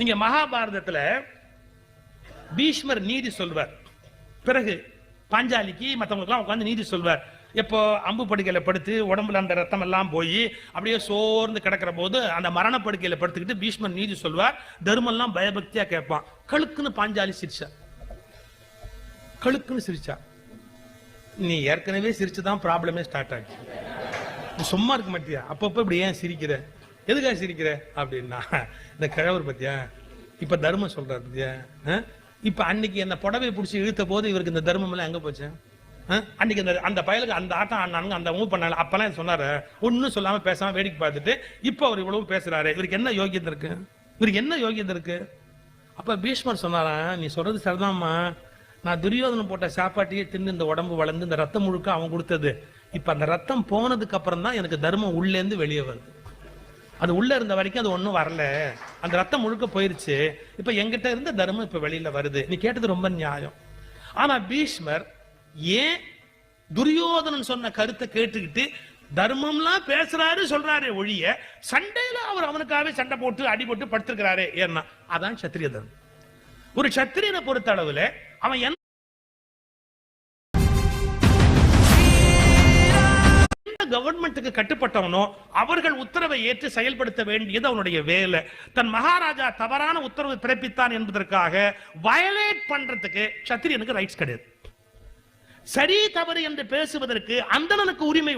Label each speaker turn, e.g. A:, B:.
A: நீங்க மகாபாரதத்துல பீஷ்மர் நீதி சொல்வார். பிறகு பாஞ்சாலிக்கு மற்றவங்களுக்குலாம் உட்காந்து நீதி சொல்வார். எப்போ அம்பு படுக்கையில படுத்து உடம்புல அந்த ரத்தம் எல்லாம் போய் அப்படியே சோர்ந்து கிடக்கிற போது அந்த மரண படுக்கையில படுத்துக்கிட்டு பீஷ்மர் நீதி சொல்வார். தர்மம்லாம் பயபக்தியா கேட்பான். கழுக்குன்னு பாஞ்சாலி சிரிச்சா. கழுக்குன்னு சிரிச்சா. நீ ஏற்கனவே சிரிச்சுதான் ப்ராப்ளமே ஸ்டார்ட் ஆச்சு. சும்மா இருக்க மாட்டியா? அப்பப்போ இப்படி ஏன் சிரிக்கிற? எதுக்காக சிரிக்கிற அப்படின்னா, இந்த கிழவர் பத்தியா இப்ப தர்மம் சொல்றாரு பத்தியா. இப்ப அன்னைக்கு என்ன புடவை பிடிச்சி இழுத்த போது இவருக்கு இந்த தர்மம் எல்லாம் எங்க போச்சு? அன்னைக்கு அந்த பயலுக்கு அந்த ஆட்டம் ஆனானுங்க, அந்த மூவ் பண்ணாங்க. அப்பெல்லாம் சொன்னாரு, ஒன்னும் சொல்லாம பேசாம வேடிக்கை பார்த்துட்டு இப்ப அவர் இவ்வளவு பேசுறாரு. இவருக்கு என்ன யோகியத்தை இருக்கு? இவருக்கு என்ன யோகியத்தை இருக்கு? அப்ப பீஷ்மர் சொன்னாரா, நீ சொல்றது சரிதான்மா, நான் துரியோதனம் போட்ட சாப்பாட்டையே தின்னு இந்த உடம்பு வளர்ந்து இந்த ரத்தம் முழுக்க அவன் கொடுத்தது. இப்ப அந்த ரத்தம் போனதுக்கு அப்புறம் தான் எனக்கு தர்மம் உள்ளே இருந்து வெளியே வருது. அது உள்ள இருந்த வரைக்கும் அது ஒண்ணும் வரல. அந்த ரத்தம் முழுக்க போயிருச்சு. இப்ப எங்கிட்ட இருந்த தர்மம் இப்ப வெளியில வருது. நீ கேட்டது ரொம்ப நியாயம். ஆனா பீஷ்மர் ஏன் துரியோதனன் சொன்ன கருத்தை கேட்டுக்கிட்டு தர்மம்லாம் பேசுறாரு சொல்றாரு ஒழிய சண்டையில அவர் அவனுக்காகவே சண்டை போட்டு அடி போட்டு படுத்திருக்கிறாரு. ஏன்னா அதான் சத்திரிய தர்மம். ஒரு சத்திரியனை பொறுத்த அளவுல அவன் எந்த கவர்மெண்ட்டுக்கு கட்டுப்பட்டவனோ அவர்கள் உத்தரவை ஏற்று செயல்படுத்த வேண்டியது அவனுடைய வேலை. தன் மகாராஜா தவறான உத்தரவு பிறப்பித்தான் என்பதற்காக வயலேட் பண்றதுக்கு சத்திரியனுக்கு ரைட்ஸ் கிடையாது. சரி தவறு என்று பேசுவதற்கு அந்தணனுக்கு உரிமை